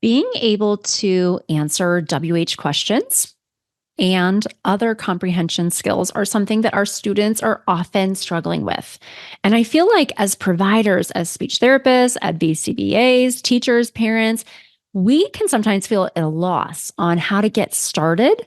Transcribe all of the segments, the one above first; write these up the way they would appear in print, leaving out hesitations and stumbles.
Being able to answer WH questions and other comprehension skills are something that our students are often struggling with. And I feel like as providers, as speech therapists, at BCBAs, teachers, parents, we can sometimes feel at a loss on how to get started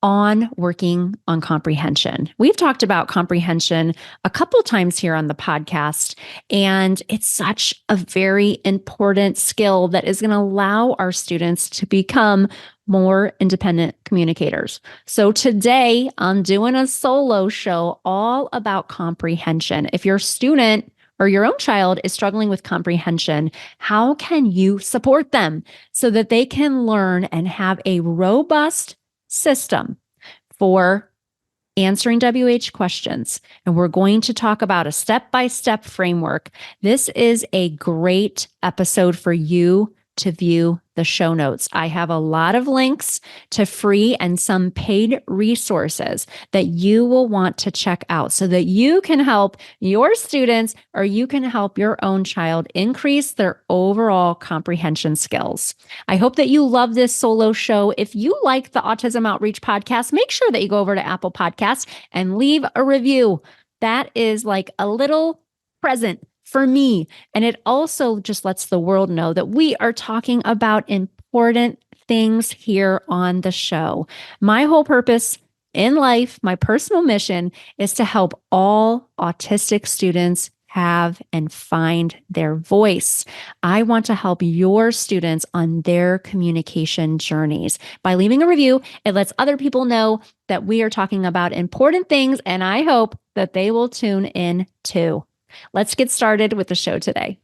on working on comprehension. We've talked about comprehension a couple times here on the podcast, and it's such a very important skill that is going to allow our students to become more independent communicators. So today I'm doing a solo show all about comprehension. If your student or your own child is struggling with comprehension, how can you support them so that they can learn and have a robust system for answering WH questions? And we're going to talk about a step-by-step framework. This is a great episode for you to view the show notes. I have a lot of links to free and some paid resources that you will want to check out so that you can help your students or you can help your own child increase their overall comprehension skills. I hope that you love this solo show. If you like the Autism Outreach podcast, make sure that you go over to Apple Podcasts and leave a review. That is like a little present for me. And it also just lets the world know that we are talking about important things here on the show. My whole purpose in life, my personal mission, is to help all autistic students have and find their voice. I want to help your students on their communication journeys. By leaving a review, it lets other people know that we are talking about important things, and I hope that they will tune in too. Let's get started with the show today.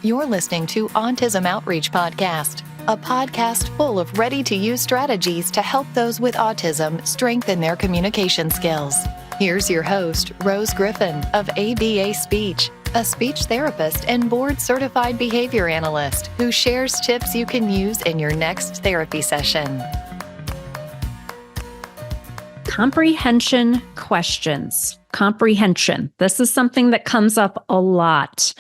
You're listening to Autism Outreach Podcast, a podcast full of ready-to-use strategies to help those with autism strengthen their communication skills. Here's your host, Rose Griffin of ABA Speech, a speech therapist and board-certified behavior analyst who shares tips you can use in your next therapy session. Comprehension questions. Comprehension. This is something that comes up a lot.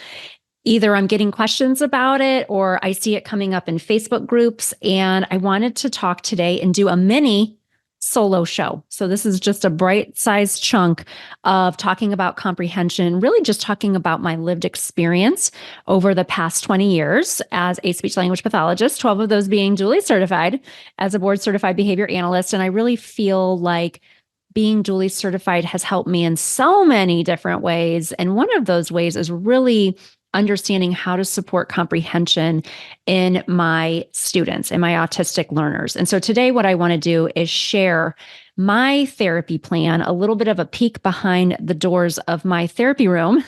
Either I'm getting questions about it or I see it coming up in Facebook groups, and I wanted to talk today and do a mini solo show. So this is just a bite-sized chunk of talking about comprehension, really just talking about my lived experience over the past 20 years as a speech language pathologist, 12 of those being duly certified as a board certified behavior analyst. And I really feel like being duly certified has helped me in so many different ways. And one of those ways is really understanding how to support comprehension in my students and my autistic learners. And so today what I want to do is share my therapy plan, a little bit of a peek behind the doors of my therapy room,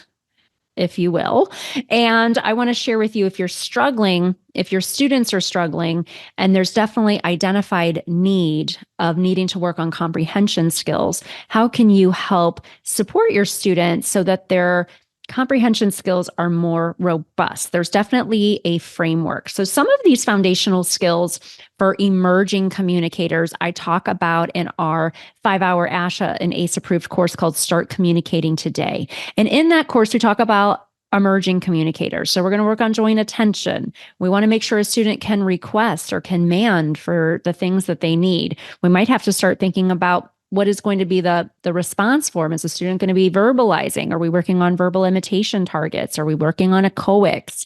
if you will. And I want to share with you if you're struggling, if your students are struggling, and there's definitely identified need of needing to work on comprehension skills, how can you help support your students so that their comprehension skills are more robust? There's definitely a framework. So some of these foundational skills for emerging communicators, I talk about in our 5-hour ASHA and ACE approved course called Start Communicating Today. And in that course, we talk about emerging communicators. So we're going to work on joint attention. We want to make sure a student can request or command for the things that they need. We might have to start thinking about what is going to be the response form? Is the student going to be verbalizing? Are we working on verbal imitation targets? Are we working on echoics?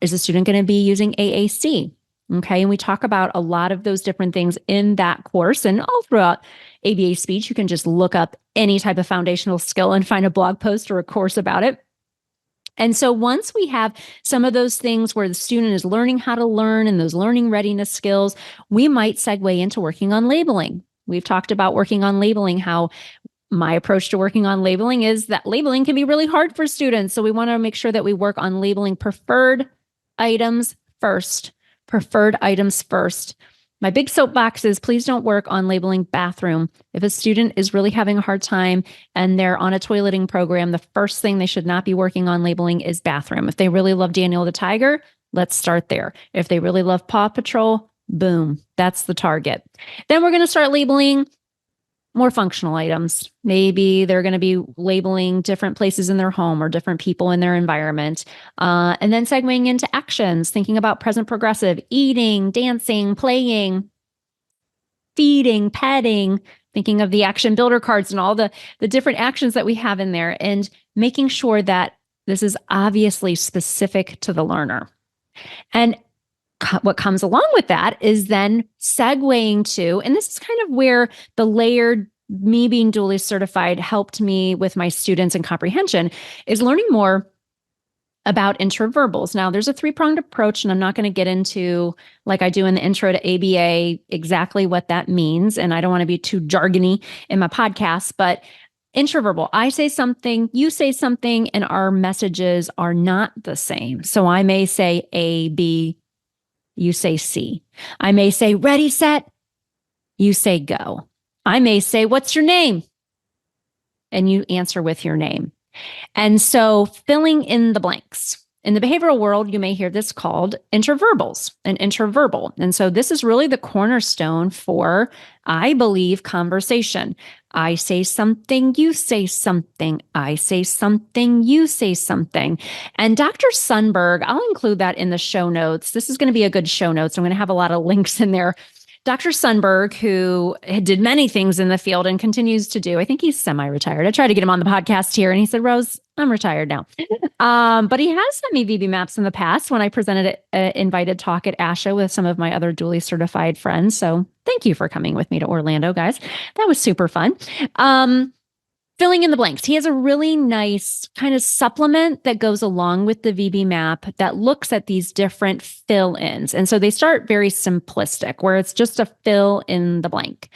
Is the student going to be using AAC? Okay, and we talk about a lot of those different things in that course, and all throughout ABA Speech. You can just look up any type of foundational skill and find a blog post or a course about it. And so once we have some of those things where the student is learning how to learn and those learning readiness skills, we might segue into working on labeling. We've talked about working on labeling, how my approach to working on labeling is that labeling can be really hard for students. So we want to make sure that we work on labeling preferred items first. Preferred items first. My big soapbox is please don't work on labeling bathroom. If a student is really having a hard time and they're on a toileting program, the first thing they should not be working on labeling is bathroom. If they really love Daniel the Tiger, let's start there. If they really love Paw Patrol, boom, that's the target. Then we're going to start labeling more functional items. Maybe they're going to be labeling different places in their home or different people in their environment. And then segueing into actions, thinking about present progressive, eating, dancing, playing, feeding, petting, thinking of the action builder cards and all the different actions that we have in there, and making sure that this is obviously specific to the learner. And what comes along with that is then segueing to, and this is kind of where the layered me being dually certified helped me with my students in comprehension, is learning more about intraverbals. Now, there's a three-pronged approach, and I'm not going to get into, like I do in the intro to ABA, exactly what that means. And I don't want to be too jargony in my podcast, but intraverbal, I say something, you say something, and our messages are not the same. So I may say A, B, you say C. I may say ready, set, you say go. I may say, what's your name? And you answer with your name. And so filling in the blanks. In the behavioral world, you may hear this called intraverbals and intraverbal. And so this is really the cornerstone for, I believe, conversation. I say something, you say something. I say something, you say something. And Dr. Sundberg, I'll include that in the show notes. This is going to be a good show notes. I'm going to have a lot of links in there. Dr. Sundberg, who did many things in the field and continues to do, I think he's semi-retired. I tried to get him on the podcast here and he said, Rose, I'm retired now. But he has sent me VB maps in the past when I presented an invited talk at ASHA with some of my other dually certified friends. So thank you for coming with me to Orlando, guys. That was super fun. Filling in the blanks. He has a really nice kind of supplement that goes along with the VB map that looks at these different fill-ins. And so they start very simplistic, where it's just a fill in the blank.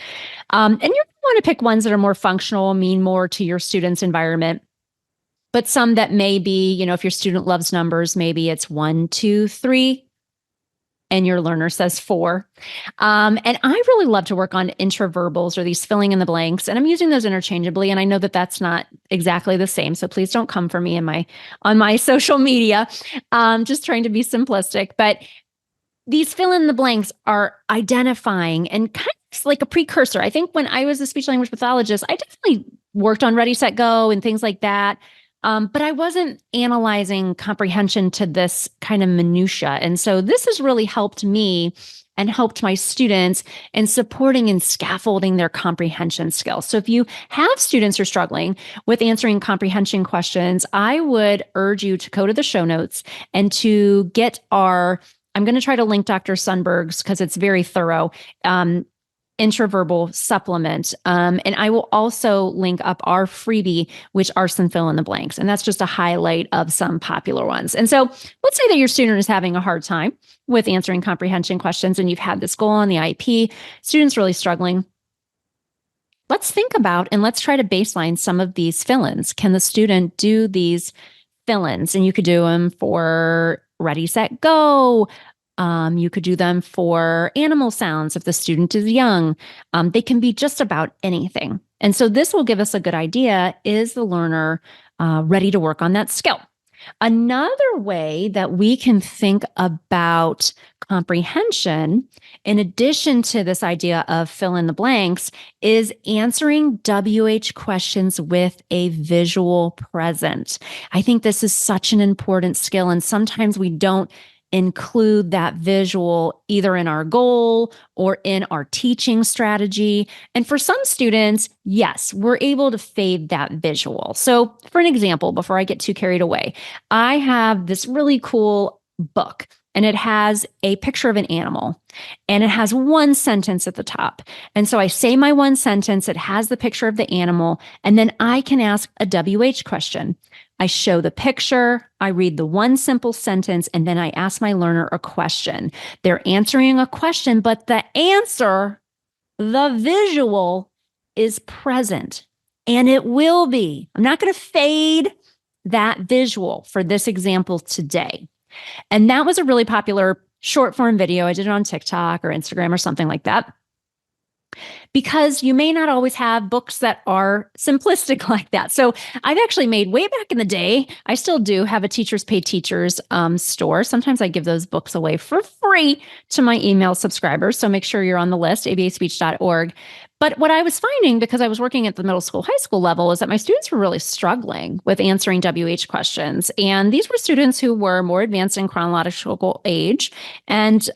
And you're going to want to pick ones that are more functional, mean more to your student's environment. But some that may be, if your student loves numbers, maybe it's 1, 2, 3, and your learner says 4. And I really love to work on intraverbals, or these filling in the blanks, and I'm using those interchangeably. And I know that that's not exactly the same, so please don't come for me on my social media. Just trying to be simplistic, but these fill in the blanks are identifying and kind of like a precursor. I think when I was a speech language pathologist, I definitely worked on Ready, Set, Go and things like that. But I wasn't analyzing comprehension to this kind of minutia. And so this has really helped me and helped my students in supporting and scaffolding their comprehension skills. So if you have students who are struggling with answering comprehension questions, I would urge you to go to the show notes and to get I'm going to try to link Dr. Sundberg's, because it's very thorough, Intraverbal supplement. And I will also link up our freebie, which are some fill in the blanks. And that's just a highlight of some popular ones. And so let's say that your student is having a hard time with answering comprehension questions, and you've had this goal on the IEP, student's really struggling. Let's think about and let's try to baseline some of these fill-ins. Can the student do these fill-ins? And you could do them for Ready, Set, Go. You could do them for animal sounds if the student is young. They can be just about anything. And so this will give us a good idea, is the learner ready to work on that skill? Another way that we can think about comprehension, in addition to this idea of fill in the blanks, is answering WH questions with a visual present. I think this is such an important skill, and sometimes we don't include that visual either in our goal or in our teaching strategy. And for some students, yes, we're able to fade that visual. So for an example, before I get too carried away, I have this really cool book, and it has a picture of an animal, and it has one sentence at the top. And so I say my one sentence, it has the picture of the animal, and then I can ask a WH question. I show the picture, I read the one simple sentence, and then I ask my learner a question. They're answering a question, but the answer, the visual, is present, and it will be. I'm not going to fade that visual for this example today. And that was a really popular short form video. I did it on TikTok or Instagram or something like that. Because you may not always have books that are simplistic like that. So I've actually made, way back in the day, I still do have a Teachers Pay Teachers store. Sometimes I give those books away for free to my email subscribers. So make sure you're on the list, abaspeech.org. But what I was finding, because I was working at the middle school, high school level, is that my students were really struggling with answering WH questions. And these were students who were more advanced in chronological age. And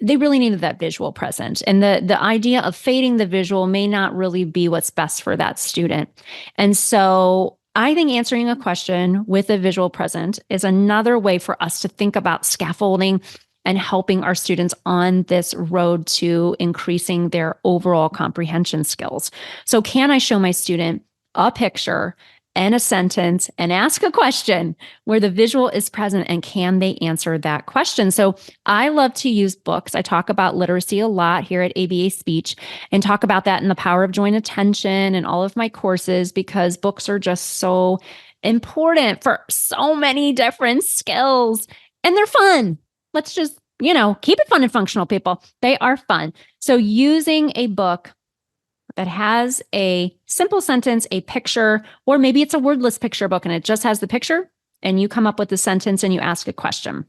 they really needed that visual present. And the idea of fading the visual may not really be what's best for that student. And so I think answering a question with a visual present is another way for us to think about scaffolding and helping our students on this road to increasing their overall comprehension skills. So can I show my student a picture and a sentence and ask a question where the visual is present, and can they answer that question? So I love to use books. I talk about literacy a lot here at ABA Speech and talk about that in the Power of Joint Attention and all of my courses, because books are just so important for so many different skills, and they're fun. Let's just, keep it fun and functional, people. They are fun. So using a book that has a simple sentence, a picture, or maybe it's a wordless picture book and it just has the picture and you come up with the sentence and you ask a question.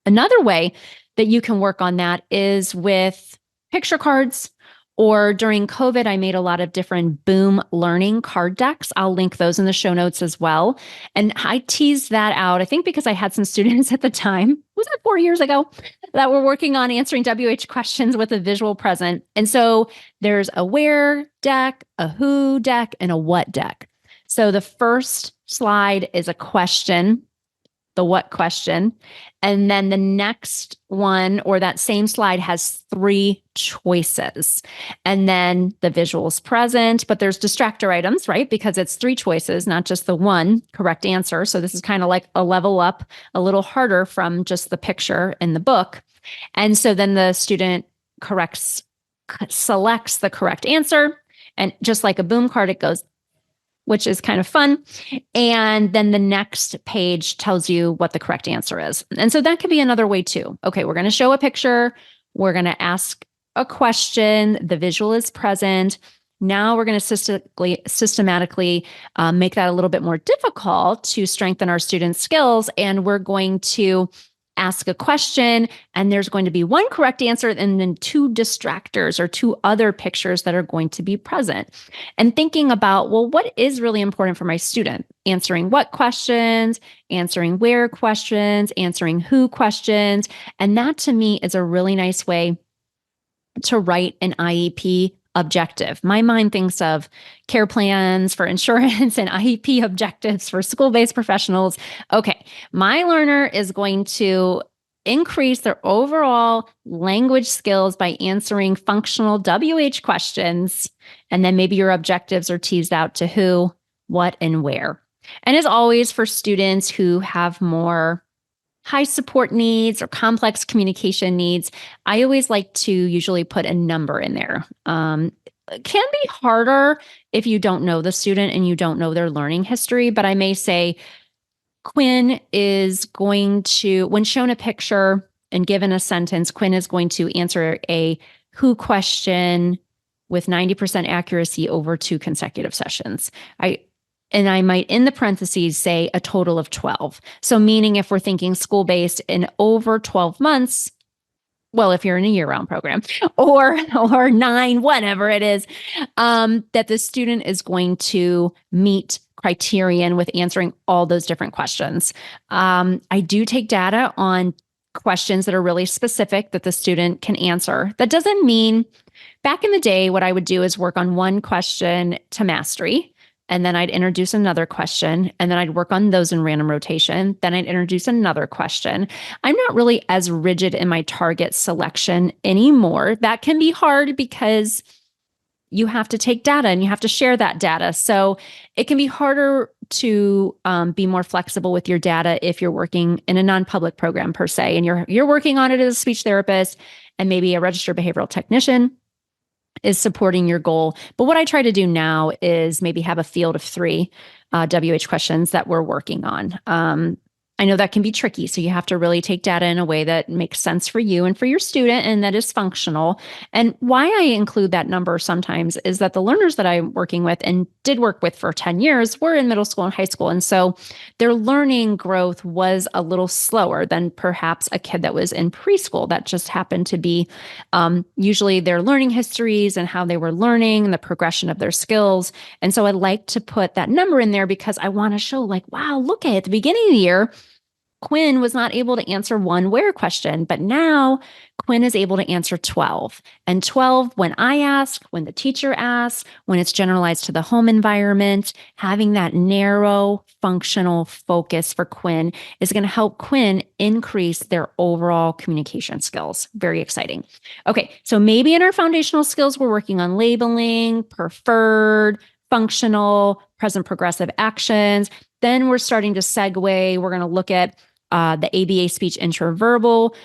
Another way that you can work on that is with picture cards. Or during COVID, I made a lot of different Boom Learning card decks. I'll link those in the show notes as well. And I teased that out, I think because I had some students at the time, was that 4 years ago, that were working on answering WH questions with a visual present. And so there's a where deck, a who deck, and a what deck. So the first slide is a question, the what question. And then the next one, or that same slide, has 3 choices. And then the visual is present, but there's distractor items, right? Because it's 3 choices, not just the one correct answer. So this is kind of like a level up, a little harder from just the picture in the book. And so then the student selects the correct answer. And just like a boom card, it goes, which is kind of fun. And then the next page tells you what the correct answer is. And so that could be another way too. Okay, we're going to show a picture. We're going to ask a question. The visual is present. Now we're going to systematically make that a little bit more difficult to strengthen our students' skills. And we're going to ask a question, and there's going to be 1 correct answer and then 2 distractors or 2 other pictures that are going to be present. And thinking about, well, what is really important for my student? Answering what questions, answering where questions, answering who questions. And that to me is a really nice way to write an IEP objective. My mind thinks of care plans for insurance and IEP objectives for school-based professionals. Okay, my learner is going to increase their overall language skills by answering functional WH questions. And then maybe your objectives are teased out to who, what, and where. And as always, for students who have more high support needs or complex communication needs, I always like to usually put a number in there. It can be harder if you don't know the student and you don't know their learning history, but I may say Quinn is going to, when shown a picture and given a sentence, Quinn is going to answer a who question with 90% accuracy over 2 consecutive sessions. And I might, in the parentheses, say a total of 12. So meaning if we're thinking school-based, in over 12 months, well, if you're in a year-round program, or 9, whatever it is, that the student is going to meet criterion with answering all those different questions. I do take data on questions that are really specific that the student can answer. That doesn't mean, back in the day, what I would do is work on 1 question to mastery. And then I'd introduce another question, and then I'd work on those in random rotation. Then I'd introduce another question. I'm not really as rigid in my target selection anymore. That can be hard because you have to take data and you have to share that data. So it can be harder to be more flexible with your data if you're working in a non-public program per se, and you're working on it as a speech therapist and maybe a registered behavioral technician is supporting your goal. But what I try to do now is maybe have a field of 3 WH questions that we're working on. I know that can be tricky. So you have to really take data in a way that makes sense for you and for your student and that is functional. And why I include that number sometimes is that the learners that I'm working with and did work with for 10 years were in middle school and high school. And so their learning growth was a little slower than perhaps a kid that was in preschool. That just happened to be usually their learning histories and how they were learning and the progression of their skills. And so I like to put that number in there because I want to show like, wow, look at the beginning of the year, Quinn was not able to answer one where question, but now Quinn is able to answer 12. And 12, when I ask, when the teacher asks, when it's generalized to the home environment, having that narrow functional focus for Quinn is going to help Quinn increase their overall communication skills. Very exciting. Okay, so maybe in our foundational skills, we're working on labeling, preferred, functional, present progressive actions. Then we're starting to segue. We're going to look at the ABA speech intraverbal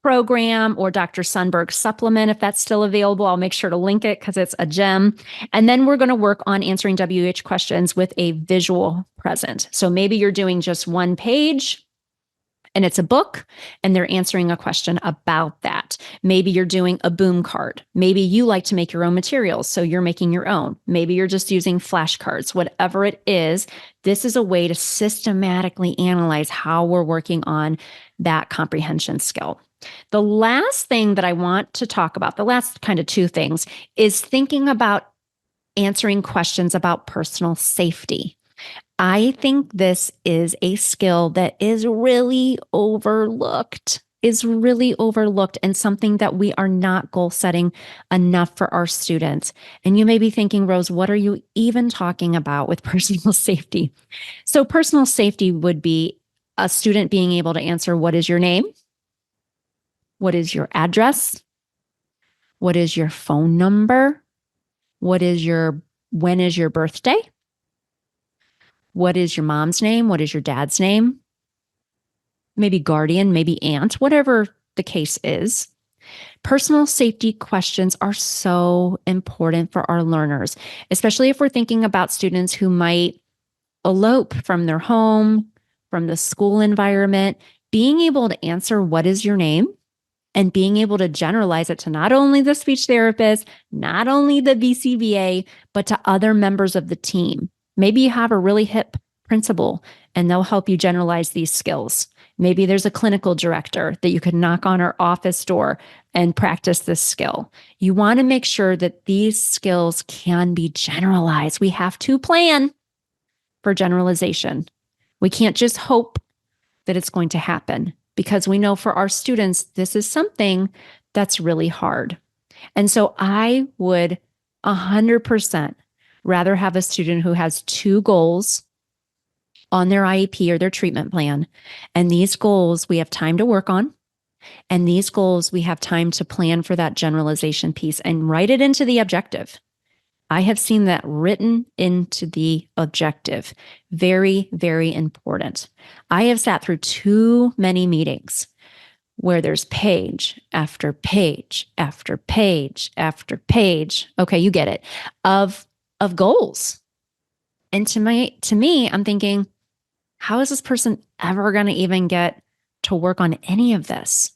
program or Dr. Sundberg supplement, if that's still available. I'll make sure to link it because it's a gem. And then we're going to work on answering WH questions with a visual present. So maybe you're doing just one page and it's a book and they're answering a question about that. Maybe you're doing a boom card. Maybe you like to make your own materials, so you're making your own. Maybe you're just using flashcards. Whatever it is, this is a way to systematically analyze how we're working on that comprehension skill. The last thing that I want to talk about, the last kind of two things, is thinking about answering questions about personal safety. I think this is a skill that is really overlooked, and something that we are not goal setting enough for our students. And you may be thinking, Rose, what are you even talking about with personal safety? So personal safety would be a student being able to answer, what is your name? What is your address? What is your phone number? When is your birthday? What is your mom's name? What is your dad's name? Maybe guardian, maybe aunt, whatever the case is. Personal safety questions are so important for our learners, especially if we're thinking about students who might elope from their home, from the school environment. Being able to answer, what is your name? And being able to generalize it to not only the speech therapist, not only the BCBA, but to other members of the team. Maybe you have a really hip principal and they'll help you generalize these skills. Maybe there's a clinical director that you could knock on our office door and practice this skill. You want to make sure that these skills can be generalized. We have to plan for generalization. We can't just hope that it's going to happen because we know for our students, this is something that's really hard. And so I would 100% rather have a student who has 2 goals on their IEP or their treatment plan. And these goals we have time to work on. And these goals we have time to plan for that generalization piece and write it into the objective. I have seen that written into the objective. Very, very important. I have sat through too many meetings where there's page after page after page after page. Okay, you get it. Of goals. And to me, I'm thinking, how is this person ever going to even get to work on any of this?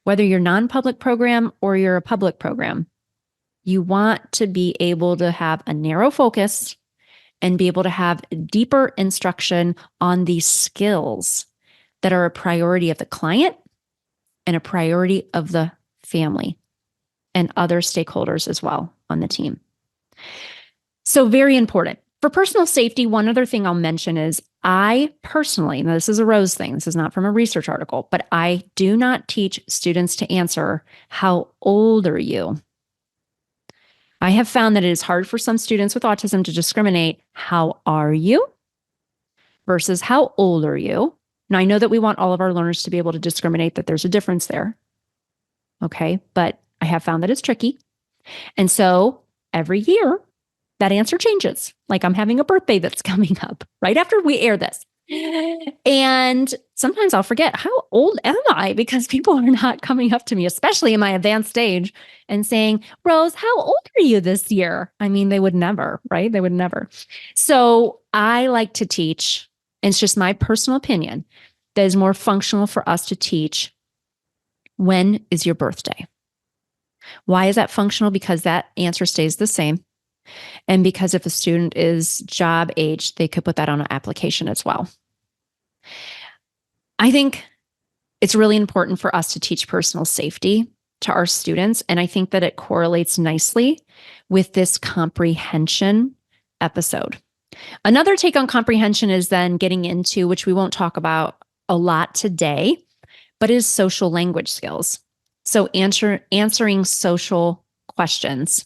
Whether you're non-public program or you're a public program, you want to be able to have a narrow focus and be able to have deeper instruction on these skills that are a priority of the client and a priority of the family and other stakeholders as well on the team. So very important. For personal safety, one other thing I'll mention is I personally, now this is a Rose thing, this is not from a research article, but I do not teach students to answer, how old are you? I have found that it is hard for some students with autism to discriminate, how are you versus how old are you? Now, I know that we want all of our learners to be able to discriminate, that there's a difference there. Okay, but I have found that it's tricky. And so every year, that answer changes. Like I'm having a birthday that's coming up right after we air this. And sometimes I'll forget, how old am I? Because people are not coming up to me, especially in my advanced stage, and saying, Rose, how old are you this year? I mean, they would never, right? They would never. So I like to teach and it's just my personal opinion, that is more functional for us to teach, when is your birthday? Why is that functional? Because that answer stays the same. And because if a student is job age, they could put that on an application as well. I think it's really important for us to teach personal safety to our students. And I think that it correlates nicely with this comprehension episode. Another take on comprehension is then getting into, which we won't talk about a lot today, but is social language skills. So answering social questions.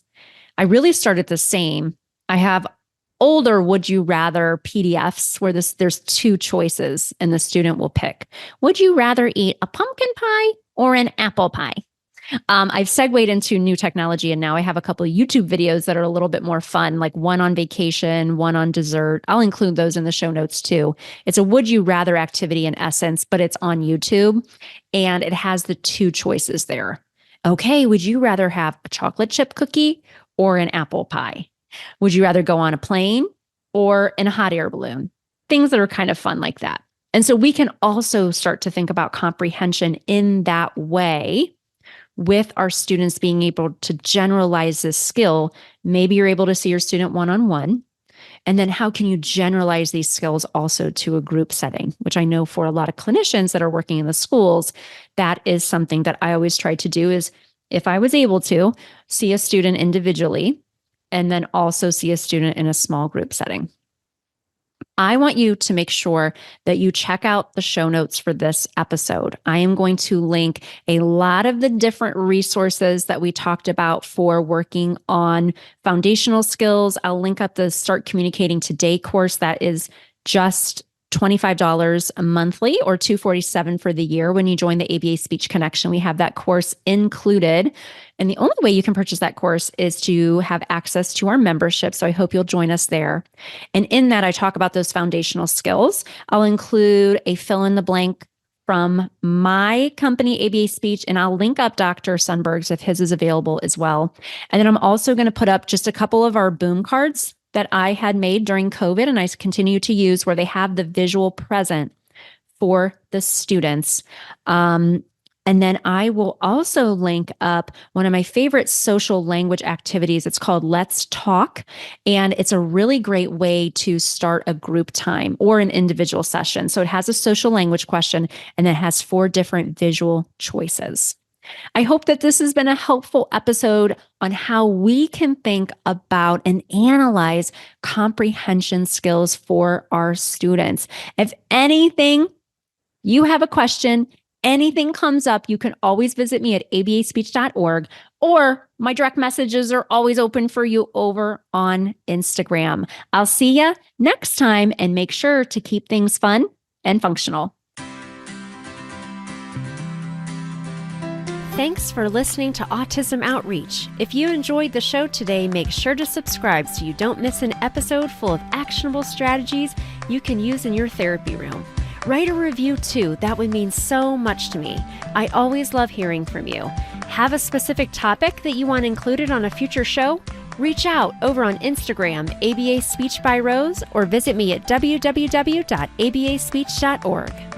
I really started the same. I have older would you rather PDFs where there's two choices and the student will pick. Would you rather eat a pumpkin pie or an apple pie? I've segued into new technology, and now I have a couple of YouTube videos that are a little bit more fun, like one on vacation, one on dessert. I'll include those in the show notes too. It's a would you rather activity in essence, but it's on YouTube, and it has the two choices there. Okay, would you rather have a chocolate chip cookie or an apple pie? Would you rather go on a plane or in a hot air balloon? Things that are kind of fun like that. And so we can also start to think about comprehension in that way, with our students being able to generalize this skill. Maybe you're able to see your student one-on-one. And then how can you generalize these skills also to a group setting, which I know for a lot of clinicians that are working in the schools, that is something that I always try to do, is if I was able to see a student individually and then also see a student in a small group setting. I want you to make sure that you check out the show notes for this episode. I am going to link a lot of the different resources that we talked about for working on foundational skills. I'll link up the Start Communicating Today course that is just $25 monthly or $247 for the year. When you join the ABA Speech Connection, we have that course included. And the only way you can purchase that course is to have access to our membership. So I hope you'll join us there. And in that, I talk about those foundational skills. I'll include a fill in the blank from my company, ABA Speech, and I'll link up Dr. Sundberg's if his is available as well. And then I'm also going to put up just a couple of our boom cards that I had made during COVID and I continue to use, where they have the visual present for the students. And then I will also link up one of my favorite social language activities. It's called Let's Talk. And it's a really great way to start a group time or an individual session. So it has a social language question and then it has 4 different visual choices. I hope that this has been a helpful episode on how we can think about and analyze comprehension skills for our students. If anything, you have a question, anything comes up, you can always visit me at abaspeech.org, or my direct messages are always open for you over on Instagram. I'll see you next time, and make sure to keep things fun and functional. Thanks for listening to Autism Outreach. If you enjoyed the show today, make sure to subscribe so you don't miss an episode full of actionable strategies you can use in your therapy room. Write a review too. That would mean so much to me. I always love hearing from you. Have a specific topic that you want included on a future show? Reach out over on Instagram, ABA Speech by Rose, or visit me at www.abaspeech.org.